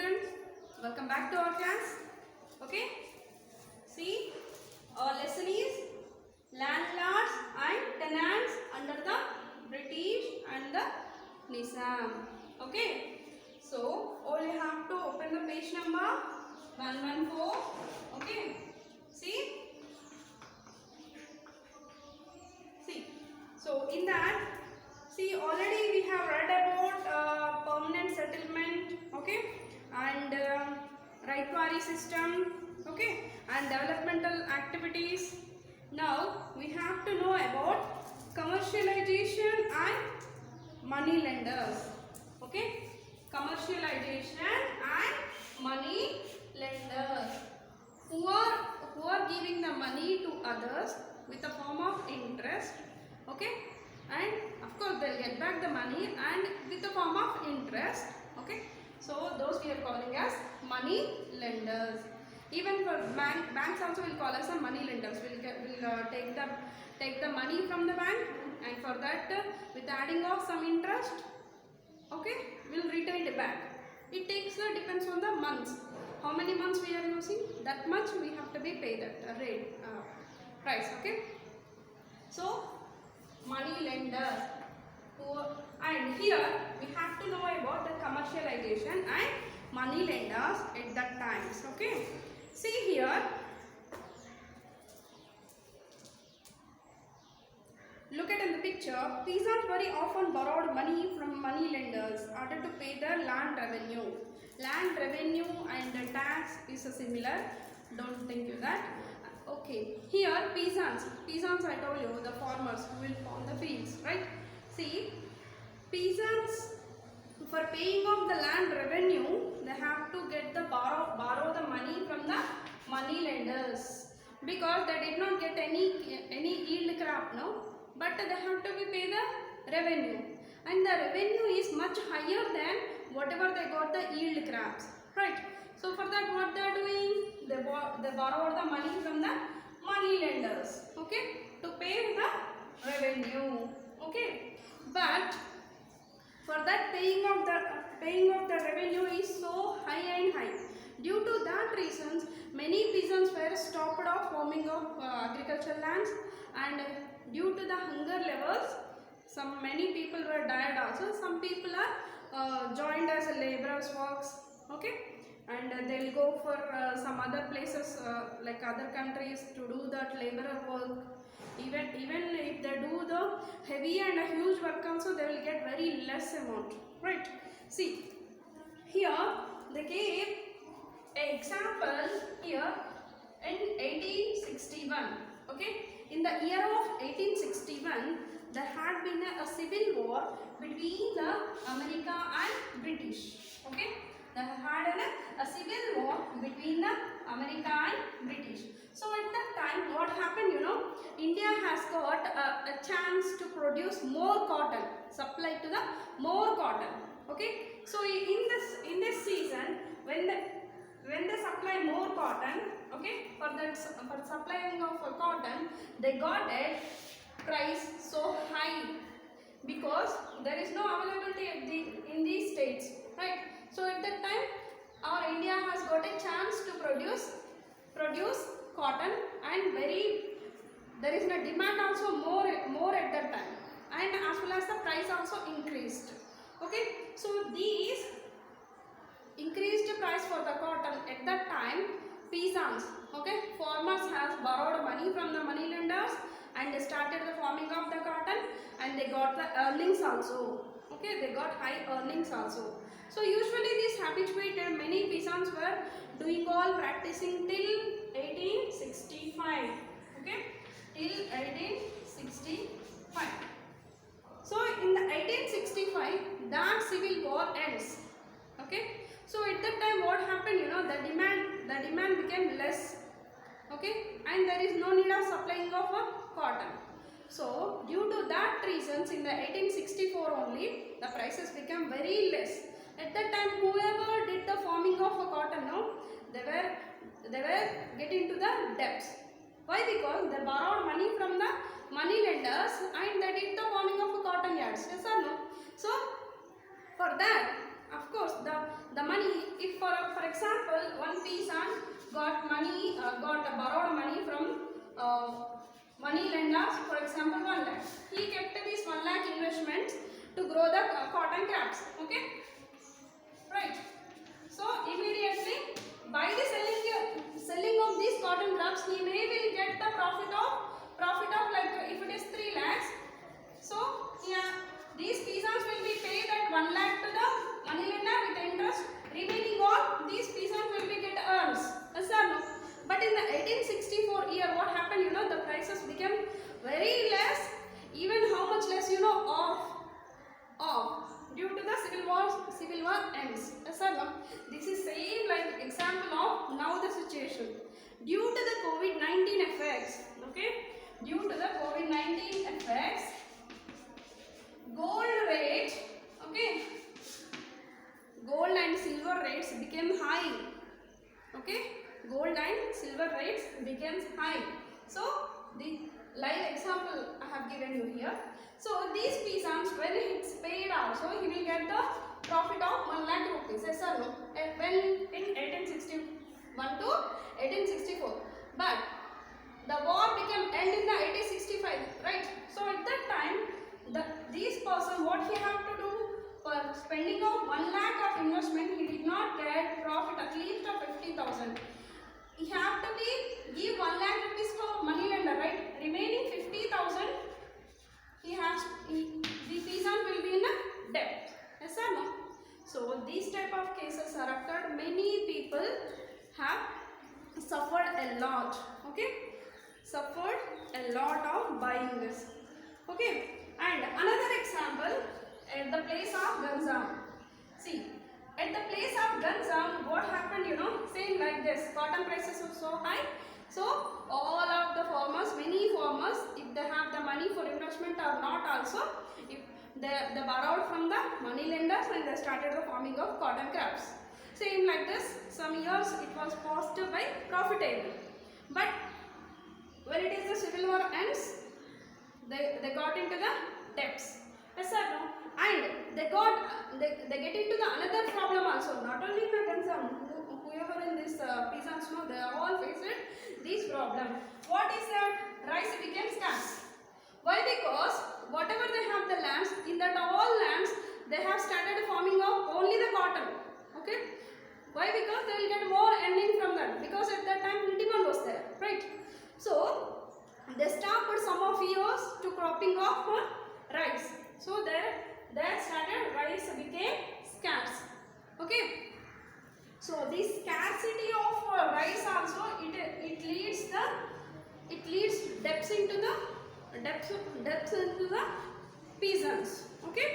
students, welcome back to our class. Okay, see, our lesson is landlords and tenants under the British and the Nizam. Okay, so all you have to open the page number 114. Okay, see. So in that, see, already we have read about permanent settlement, okay, and right quarry system, okay, and developmental activities. Now we have to know about commercialization and money lenders, okay, commercialization and money lenders who are giving the money to others with a form of interest. Okay, and of course they'll get back the money and with the form of interest. Okay, so those we are calling as money lenders. Even for banks also will call us a money lenders. We'll take the money from the bank, and for that with adding of some interest, okay, we'll return it back. It takes depends on the months. How many months we are using, that much we have to be paid at rate price. Okay, so money lenders, and here we have to know about the commercialization and money lenders at that times. Okay, see here, look at in the picture, peasants very often borrowed money from money lenders in order to pay their land revenue. Land revenue and the tax is similar, don't think you that. Okay, here peasants I told you, the farmers who will farm the fields, right? See, peasants, for paying off the land revenue, they have to get the borrow the money from the money lenders, because they did not get any yield crop, no, but they have to be pay the revenue, and the revenue is much higher than whatever they got the yield crops, right? So for that, what they are doing, they borrow the money from the money lenders, okay, to pay the revenue. Okay, but for that paying of the revenue is so high and high. Due to that reasons, many peasants were stopped of farming of agricultural lands, and due to the hunger levels, many people were died also. Some people are joined as a laborers works. Okay, and they will go for some other places like other countries to do that laborer work. Even if they do the heavy and a huge work also, they will get very less amount, right? See, here they gave an example here in 1861. Okay, in the year of 1861, there had been a civil war between the America and British. Okay, they had a civil war between the America and British. So at that time, what happened, India has got a chance to produce more cotton, supply to the more cotton. Okay, so in this season, when they supply more cotton, okay, for supplying of cotton, they got a price so high, because there is no availability in these states, right? So at that time, our India has got a chance to produce cotton, and there is no demand also more at that time, and as well as the price also increased. Okay, so these increased price for the cotton at that time, peasants, okay, farmers has borrowed money from the money lenders, and they started the farming of the cotton, and they got the earnings also. Okay, they got high earnings also. So usually this habituated, many peasants were doing all practicing till 1865. Okay, till 1865. So in the 1865, that civil war ends. Okay, so at that time, what happened? The demand became less. Okay, and there is no need of supplying of cotton. So due to that reasons, in the 1864 only, the prices became very less. At that time, whoever did the farming of cotton, they were getting into the debts. Why? Because they borrowed money from the money lenders, and they did the farming of cotton yards. Yes or no? So for that, of course, the money, if for example, one peasant got money, borrowed money from money lenders. For example, 1 lakh. He kept this 1 lakh investments to grow the cotton crops. Okay, right. So immediately by the selling of these cotton crops, he may will get the profit of like if it is 3 lakhs. So yeah, these peasants will be paid at 1 lakh to the money lender with interest. Remaining all these peasants will be get earns. Yes or no? But in the 1864 year, what happened? The prices became very less. Even how much less? Off due to the civil war ends. Yes or no? This is same like example of now the situation due to the COVID-19 effects. Okay, due to the COVID-19 effects, gold rate, okay, gold and silver rates became high. Okay, gold and silver rates becomes high. So the live example I have given you here. So these peasants, when it's paid also, he will get the profit of 1 lakh rupees. Yes or no? When in 1861 to 1864. But the war became end in the 1865, right? So at that time, this person, what he have to do for spending of 1 lakh of investment, he did not get profit at least of 50,000. He have to give 1 lakh rupees for money lender, right? Remaining 50,000, the peasant will be in a debt. Yes or no? So these type of cases are occurred. Many people have suffered a lot. Okay, suffered a lot of buying this. Okay, and another example at the place of Ganjam. See, at the place of Ganjam, what happened? Same like this. Cotton prices were so high. So all of the farmers, many farmers, if they have the money for investment or not also, if they borrowed from the money lenders and they started the farming of cotton crops. Same like this, some years it was passed by profitable. But when it is the civil war ends, they got into the debts. Yes or no? And they get into the another problem also. Not only the Ganjam, whoever in this peasants know, they are all faced this problem. What is that? Rice became scarce. Why? Because whatever they have the lands, in that all lands they have started farming of only the cotton. Okay? Why? Because they will get more earning from that. Because at that time demand was there, right? So they stopped some of years to cropping of rice. So there started rice became scarce. Okay. So this scarcity of rice also it leads debts into the peasants. Okay.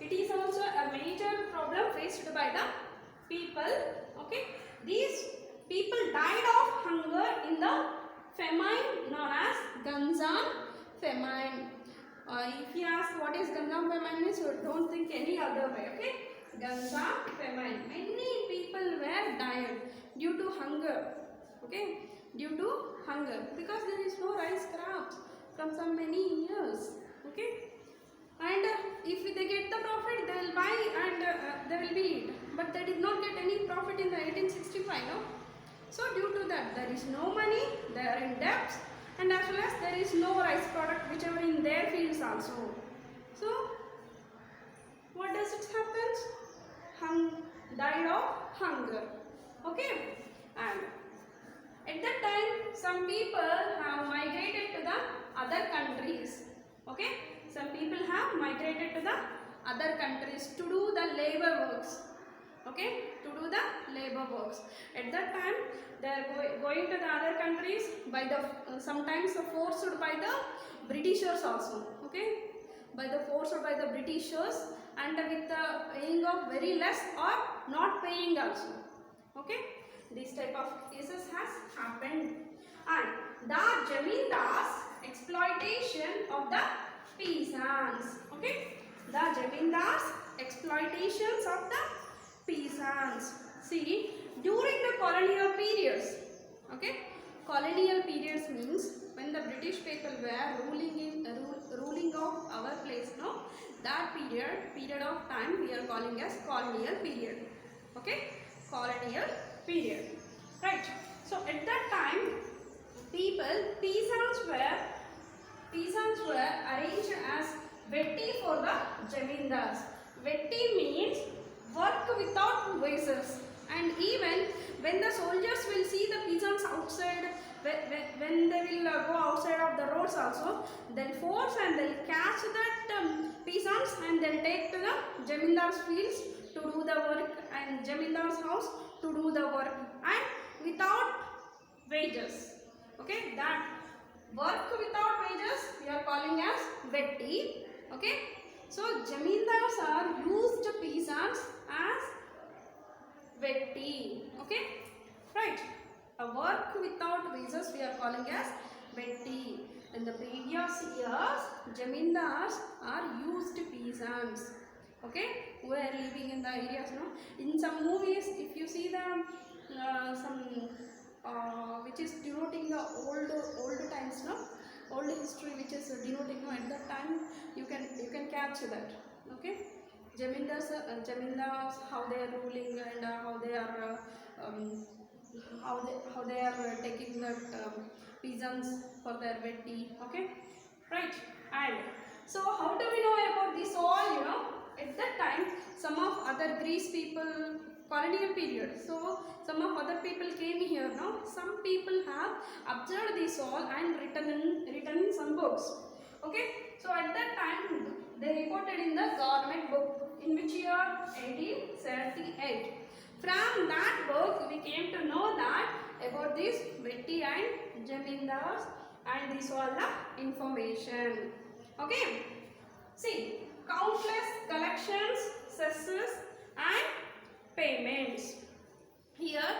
It is also a major problem faced by the people. Okay. These people died of hunger in the famine known as Ganjam famine. If you ask what is Ganjam famine means, you don't think any other way. Okay. Ganjam famine. Many people were died due to hunger. Okay. Due to hunger, because there is no rice crops from so many years. Okay. And if they get the profit, they will buy and they will be eat. But they did not get any profit in the 1865. No. So due to that, there is no money, they are in debts, and as well as there is no rice product whichever in their fields also. So what does it happen? Died of hunger. Okay. And at that time, some people have migrated to the other countries. Okay. Some people have migrated to the other countries to do the labor works. Okay, to do the labor works. At that time, they are going to the other countries by the sometimes forced by the Britishers also. Okay, by the force or by the Britishers, and with the paying of very less or not paying also. Okay, this type of cases has happened. And the Jamindar's exploitation of the peasants. Okay, the Jamindar's exploitations of the peasants. See, during the colonial periods, okay, colonial periods means when the British people were ruling of our place, no, that period of time we are calling as colonial period. Okay, colonial period, right? So at that time, peasants were arranged as vetti for the jamindars. Vetti means work without wages, and even when the soldiers will see the peasants outside, when they will go outside of the roads also, they'll force and they'll catch that peasants and they'll take to the jamindars fields to do the work and jamindars house to do the work, and without wages. Okay, that work without wages we are calling as vetti. Okay, so jamindars are used peasants as vetti. Okay, right. A work without wages we are calling as vetti. In the previous years, jamindars are used peasants. Okay, who are living in the areas. No, in some movies, if you see the some which is denoting the old times, no, old history, which is denoting, no, at that time you can catch that. Okay, jamindars how they are ruling and how they are how they are taking that peasants for their vetti. Okay, right. And so how do we know about this all? You know, at that time some of other Greece people, colonial period, so some of other people came here. Now some people have observed this all and written in some books. Okay, so at that time they reported in the government book, in which year? 1878. From that book we came to know that about this vetti and jamindars, and this all the information. Okay, see, countless collections, cesses and payments. Here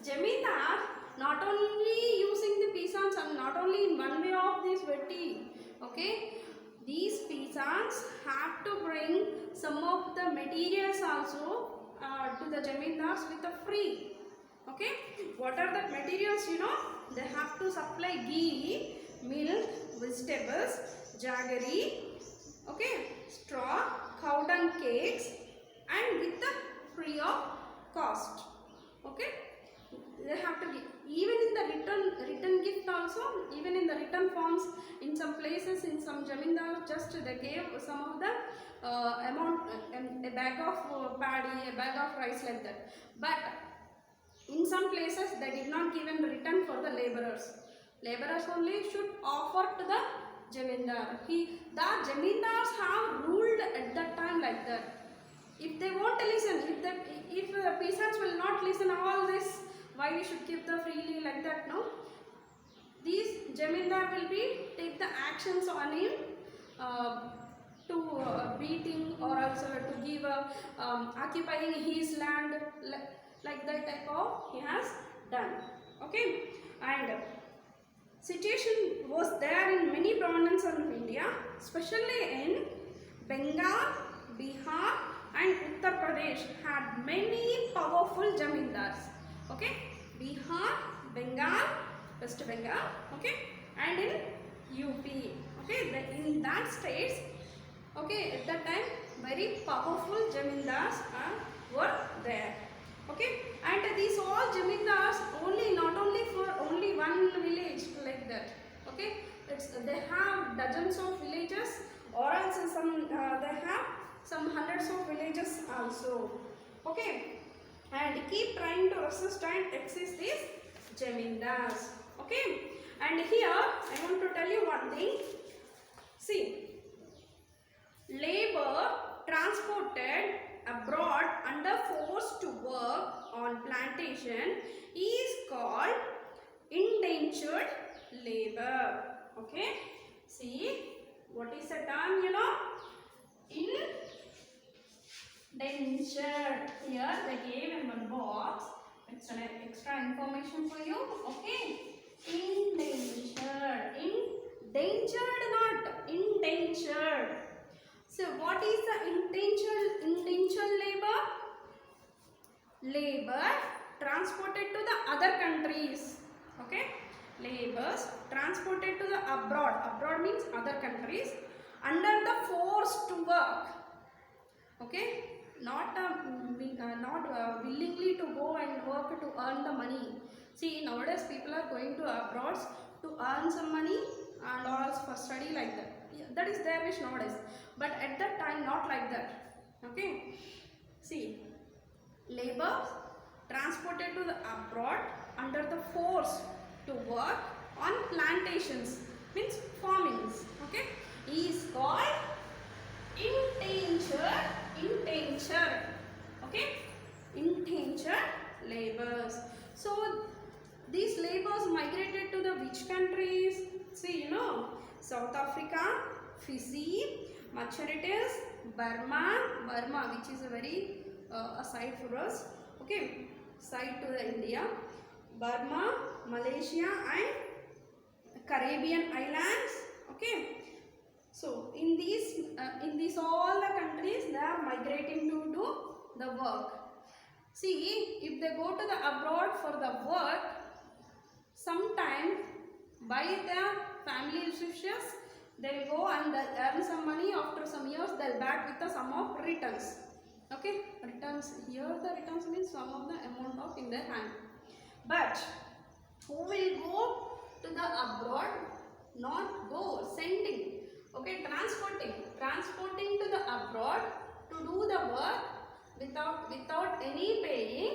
jamindar not only using the peasants and not only in one way of this vetti. Okay, these peasants have to bring some of the materials also to the jamindars with a free. Okay, what are the materials? You know, they have to supply ghee, milk, vegetables, jaggery, okay, straw, cow dung cakes, and with the free of cost. Okay, they have to give, even in the written gift also, even in the written forms. In some places, in some jamindar, just they gave some of the amount, a bag of paddy, a bag of rice, like that. But in some places they did not give in return for the laborers. Laborers only should offer to the jamindar. The jamindars have ruled at that time like that. If they won't listen, if the peasants will not listen all this, why we should give the freely like that? No, these jamindar will be take the actions on him, to beating, or also to give occupying his land, like that type of he has done. Okay, and situation was there in many provinces of India, especially in Bengal, Bihar and Uttar Pradesh had many powerful jamindars. Okay, Bihar, Bengal, West Bengal, okay, and in UP. Okay, in that states, okay, at that time very powerful jamindars were there. Okay, and these all jamindars not only for only one village like that. Okay, they have dozens of villages, or else they have some hundreds of villages also. Okay, and keep trying to resist and exist these jamindars. Okay, and here I want to tell you one thing. See, labor transported abroad under force to work on plantation is called indentured labor. Okay, see, what is the term? You know, indentured. Here they gave in one box. It's an extra information for you. Okay, indentured. Indentured, not indentured. So what is the indentured labor? Labor transported to the other countries. Okay, labors transported to the abroad. Abroad means other countries, under the force to work. Okay, not willingly to go and work to earn the money. See, nowadays people are going to abroad to earn some money and also for study like that. Yeah, that is their wish nowadays. But at that time, not like that. Okay. See, labor transported to the abroad under the force to work on plantations, means farmings. Okay, is called indentured. Okay, indentured laborers. So these laborers migrated to the which countries? See, South Africa, Fiji, Mauritius, Burma, which is a very a site for us. Okay, site to the India, Burma, Malaysia, and Caribbean islands. Okay, so in these all the countries they are migrating to do the work. See, if they go to the abroad for the work, sometime by their family issues, they will go and they'll earn some money. After some years, they'll back with the sum of returns. Okay, returns here. The returns means sum of the amount of in their hand. But who will go to the abroad? Not go, sending. Okay, transporting to the abroad to do the work without any paying.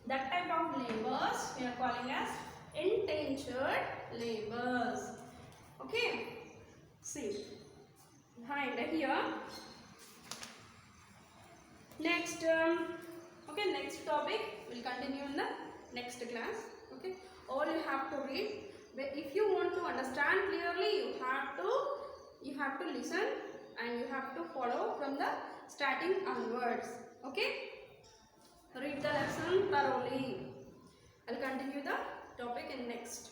That type of laborers we are calling as indentured laborers. Okay, see, and here next next topic will continue in the next class. Okay, all you have to read. If you want to understand clearly, you have to listen and you have to follow from the starting onwards. Okay, read the lesson thoroughly. I'll continue the topic in next.